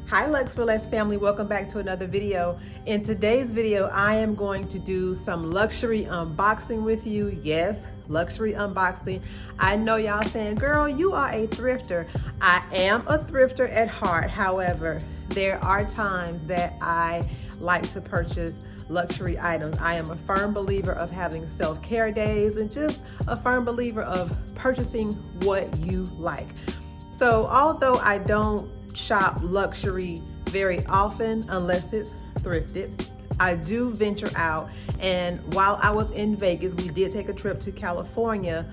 Hi Lux for Less family, welcome back to another video. In today's video, I am going to do some luxury unboxing with you. Yes, luxury unboxing. I know y'all saying, girl, you are a thrifter. I am a thrifter at heart. However, there are times that I like to purchase luxury items. I am a firm believer of having self-care days and just a firm believer of purchasing what you like. So although I don't shop luxury very often unless it's thrifted, I do venture out, and while I was in Vegas, we did take a trip to California,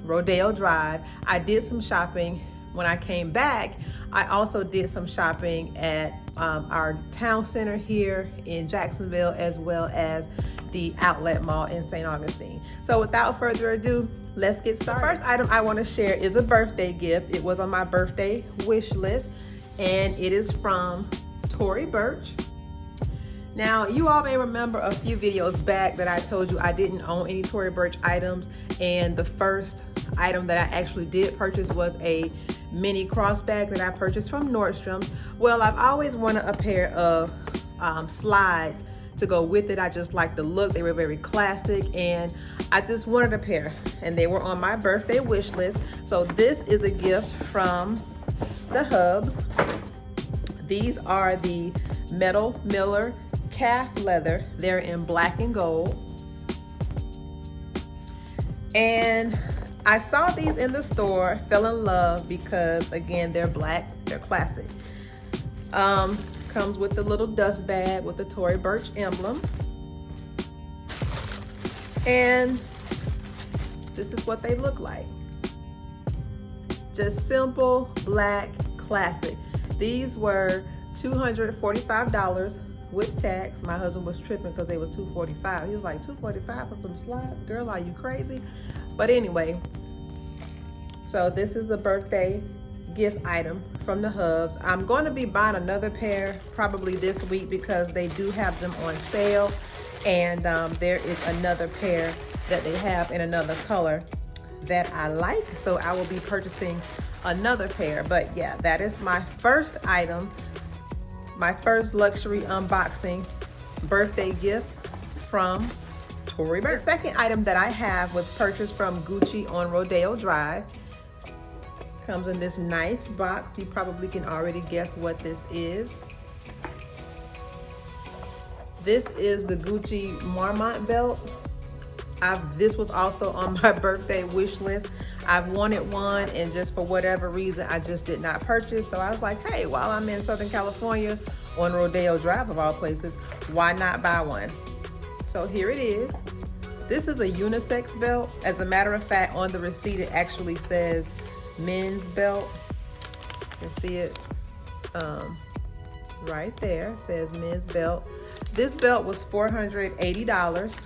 Rodeo Drive. I did some shopping. When I came back, I also did some shopping at our town center here in Jacksonville, as well as the outlet mall in St. Augustine. So without further ado, let's get started. The first item I want to share is a birthday gift. It was on my birthday wish list, and it is from Tory Burch. Now, you all may remember a few videos back that I told you I didn't own any Tory Burch items, and the first item that I actually did purchase was a mini cross bag that I purchased from Nordstrom. Well, I've always wanted a pair of slides to go with it. I just like the look. They were very classic, and I just wanted a pair, and they were on my birthday wish list. So this is a gift from the Hubs. These are the Metal Miller calf leather. They're in black and gold, and I saw these in the store, fell in love because again, they're black, they're classic. Comes with the little dust bag with the Tory Burch emblem. And this is what they look like. Just simple, black, classic. These were $245 with tax. My husband was tripping because they were $245. He was like, $245 for some slides? Girl, are you crazy? But anyway, so this is the birthday gift item from the Hubs. I'm going to be buying another pair probably this week because they do have them on sale, and there is another pair that they have in another color that I like, so I will be purchasing another pair. But yeah, that is my first item, my first luxury unboxing birthday gift from Tory Burch. The second item that I have was purchased from Gucci on Rodeo Drive. Comes in this nice box. You probably can already guess what this is. This is the Gucci Marmite belt. This was also on my birthday wish list. I've wanted one, and just for whatever reason, I just did not purchase. So I was like, hey, while I'm in Southern California on Rodeo Drive of all places, why not buy one? So here it is. This is a unisex belt. As a matter of fact, on the receipt, it actually says men's belt. You can see it right there. It says men's belt. This belt was $480.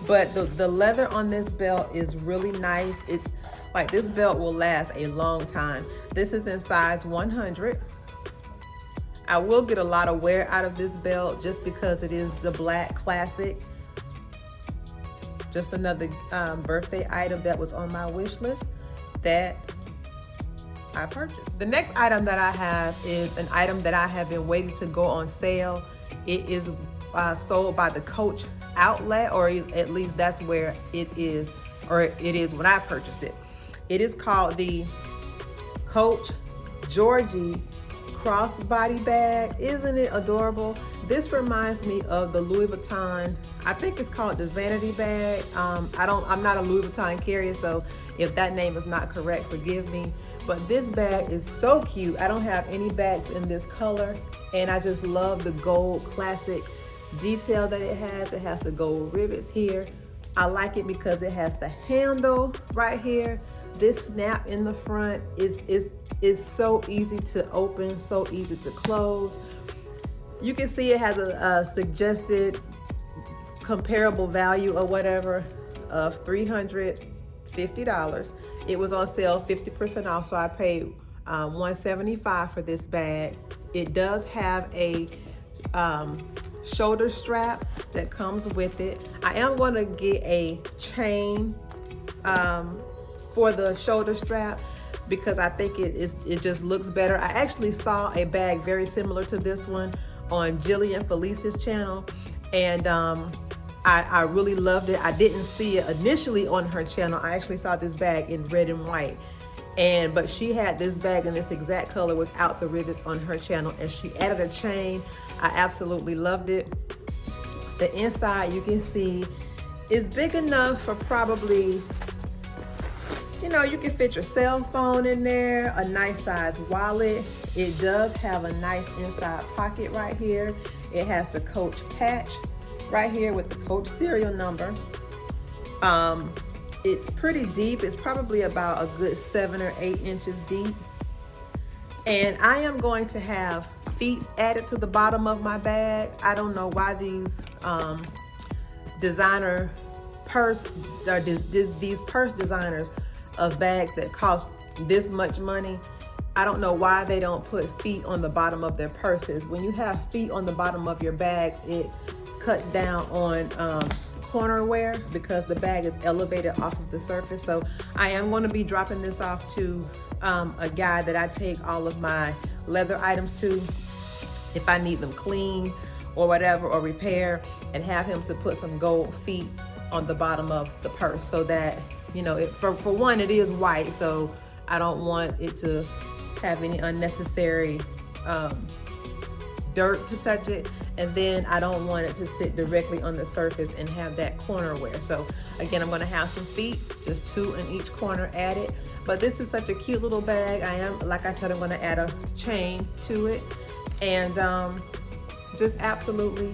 But the leather on this belt is really nice. It's like this belt will last a long time. This is in size 100. I will get a lot of wear out of this belt just because it is the black classic. Just another birthday item that was on my wish list that I purchased. The next item that I have is an item that I have been waiting to go on sale. It is sold by the Coach outlet, or at least that's where it is, or it is when I purchased it. It is called the Coach Georgie Crossbody Bag. Isn't it adorable? This reminds me of the Louis Vuitton, I think it's called the Vanity Bag. I'm not a Louis Vuitton carrier, so if that name is not correct, forgive me. But this bag is so cute. I don't have any bags in this color, and I just love the gold classic detail that it has. It has the gold rivets here. I like it because it has the handle right here. This snap in the front is so easy to open, so easy to close. You can see it has a suggested comparable value or whatever of $350. It was on sale 50% off, so I paid $175 for this bag. It does have a shoulder strap that comes with it. I am going to get a chain for the shoulder strap. because I think it just looks better. I actually saw a bag very similar to this one on Jillian Felice's channel, and I really loved it. I didn't see it initially on her channel. I actually saw this bag in red and white, but she had this bag in this exact color without the rivets on her channel, and she added a chain. I absolutely loved it. The inside, you can see, is big enough for probably, you know, you can fit your cell phone in there, a nice size wallet. It does have a nice inside pocket right here. It has the Coach patch right here with the Coach serial number. It's pretty deep. It's probably about a good 7 or 8 inches deep. And I am going to have feet added to the bottom of my bag. I don't know why these designer purse, or these purse designers of bags that cost this much money, I don't know why they don't put feet on the bottom of their purses. When you have feet on the bottom of your bags, it cuts down on corner wear because the bag is elevated off of the surface. So I am going to be dropping this off to a guy that I take all of my leather items to if I need them clean or whatever, or repair, and have him to put some gold feet on the bottom of the purse, so that, you know, for one, it is white, so I don't want it to have any unnecessary dirt to touch it, and then I don't want it to sit directly on the surface and have that corner wear. So again, I'm going to have some feet, just 2 in each corner added. But this is such a cute little bag. Like I said, I'm going to add a chain to it, and just absolutely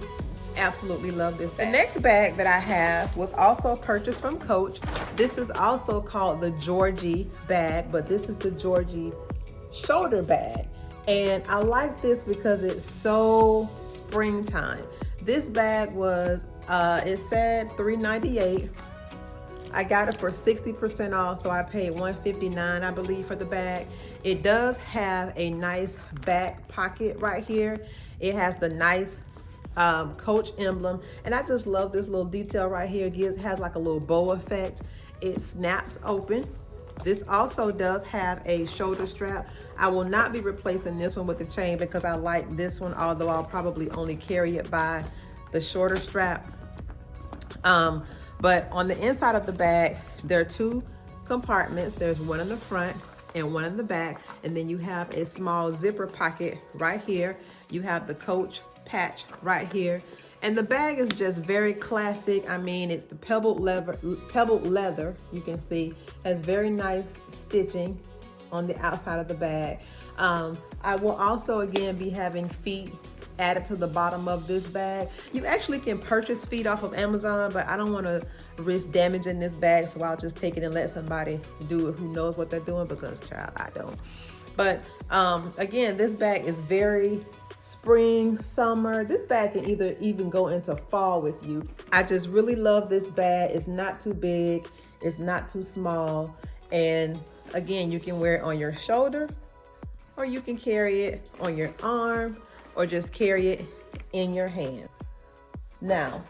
love this bag. The next bag that I have was also purchased from Coach. This is also called the Georgie bag, but this is the Georgie Shoulder Bag. And I like this because it's so springtime. This bag was, it said $3.98. I got it for 60% off, so I paid $159, I believe, for the bag. It does have a nice back pocket right here. It has the nice Coach emblem, and I just love this little detail right here. It has like a little bow effect. It snaps open. This also does have a shoulder strap. I will not be replacing this one with the chain because I like this one, although I'll probably only carry it by the shorter strap. But on the inside of the bag, there are 2 compartments. There's one in the front and one in the back, and then you have a small zipper pocket right here. You have the Coach patch right here, and the bag is just very classic. I mean, it's the pebbled leather. You can see has very nice stitching on the outside of the bag. I will also again be having feet added to the bottom of this bag. You actually can purchase feet off of Amazon, but I don't want to risk damaging this bag, so I'll just take it and let somebody do it who knows what they're doing, because child, I don't. But again, this bag is very spring, summer. This bag can even go into fall with you. I just really love this bag. It's not too big, it's not too small, and again, you can wear it on your shoulder, or you can carry it on your arm, or just carry it in your hand. Now,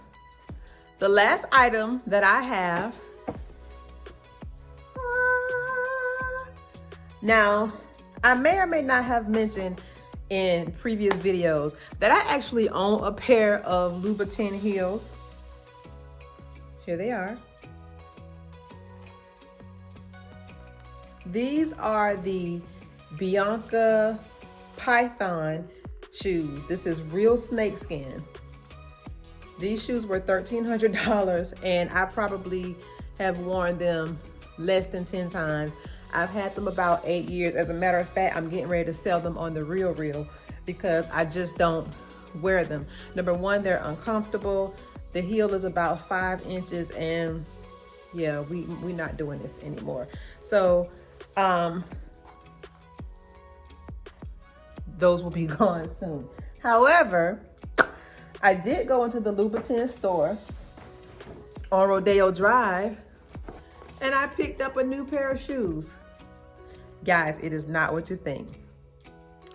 the last item that I have, now I may or may not have mentioned in previous videos that I actually own a pair of Louboutin heels. Here they are. These are the Bianca Python shoes. This is real snakeskin. These shoes were $1,300, and I probably have worn them less than 10 times. I've had them about 8 years. As a matter of fact, I'm getting ready to sell them on the RealReal because I just don't wear them. Number one, they're uncomfortable. The heel is about 5 inches, and yeah, we're not doing this anymore. So those will be gone soon. However, I did go into the Louboutin store on Rodeo Drive, and I picked up a new pair of shoes. Guys, it is not what you think.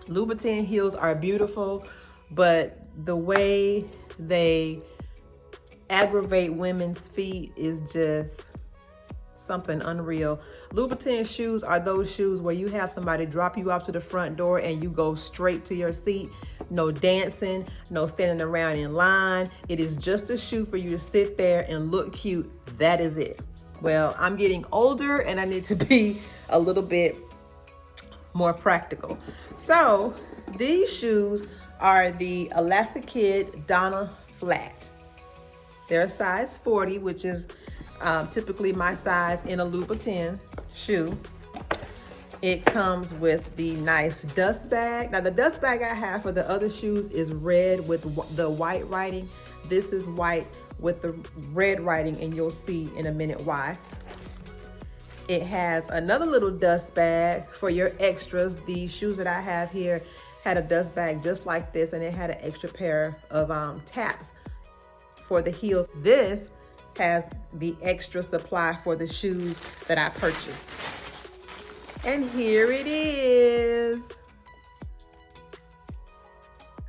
Louboutin heels are beautiful, but the way they aggravate women's feet is just something unreal. Louboutin shoes are those shoes where you have somebody drop you off to the front door and you go straight to your seat. No dancing, no standing around in line. It is just a shoe for you to sit there and look cute. That is it. Well, I'm getting older and I need to be a little bit more practical. So these shoes are the Elastic Kid Donna Flat. They're a size 40, which is typically my size in a Louboutin shoe. It comes with the nice dust bag. Now the dust bag I have for the other shoes is red with the white writing. This is white with the red writing, and you'll see in a minute why. It has another little dust bag for your extras. The shoes that I have here had a dust bag just like this, and it had an extra pair of taps for the heels. This has the extra supply for the shoes that I purchased. And here it is.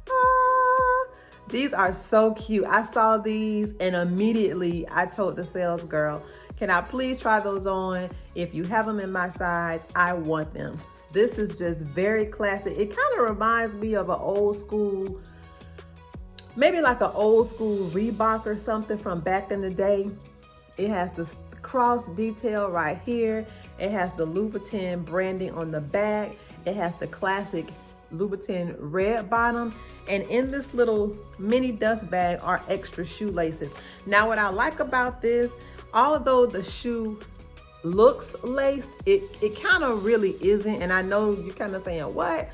Ah, these are so cute. I saw these and immediately I told the sales girl, can I please try those on? If you have them in my size, I want them. This is just very classic. It kind of reminds me of an old school, maybe like an old school Reebok or something from back in the day. It has the cross detail right here. It has the Louboutin branding on the back. It has the classic Louboutin red bottom. And in this little mini dust bag are extra shoelaces. Now what I like about this, although the shoe looks laced, it kind of really isn't. And I know you're kind of saying, what?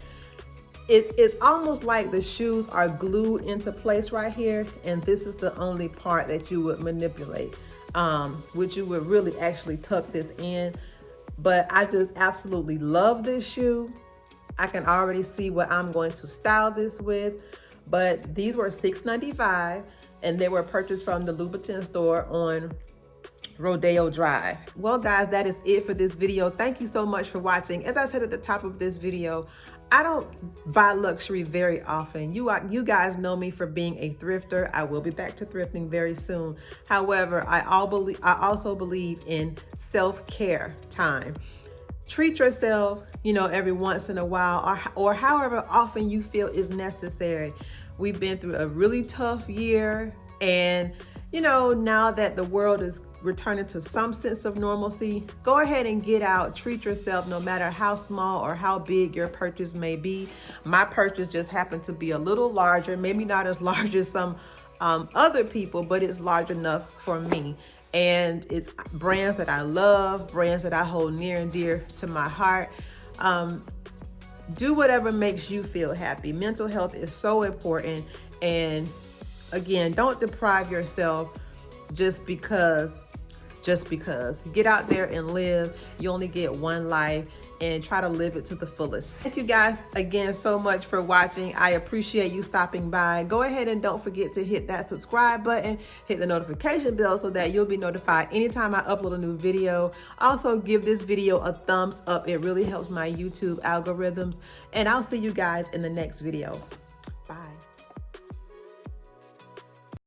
It's almost like the shoes are glued into place right here, and this is the only part that you would manipulate, which you would really actually tuck this in. But I just absolutely love this shoe. I can already see what I'm going to style this with. But these were $6.95, and they were purchased from the Louboutin store on Rodeo Drive. Well guys, that is it for this video. Thank you so much for watching. As I said at the top of this video, I don't buy luxury very often. You guys know me for being a thrifter. I will be back to thrifting very soon. However, I also believe in self-care time. Treat yourself, you know, every once in a while, or however often you feel is necessary. We've been through a really tough year, and you know, now that the world is returning to some sense of normalcy, go ahead and get out, treat yourself, no matter how small or how big your purchase may be. My purchase just happened to be a little larger, maybe not as large as some other people, but it's large enough for me. And it's brands that I love, brands that I hold near and dear to my heart. Do whatever makes you feel happy. Mental health is so important. And again, don't deprive yourself just because. Get out there and live. You only get one life, and try to live it to the fullest. Thank you guys again so much for watching. I appreciate you stopping by. Go ahead and don't forget to hit that subscribe button, hit the notification bell so that you'll be notified anytime I upload a new video. Also give this video a thumbs up. It really helps my YouTube algorithms, and I'll see you guys in the next video.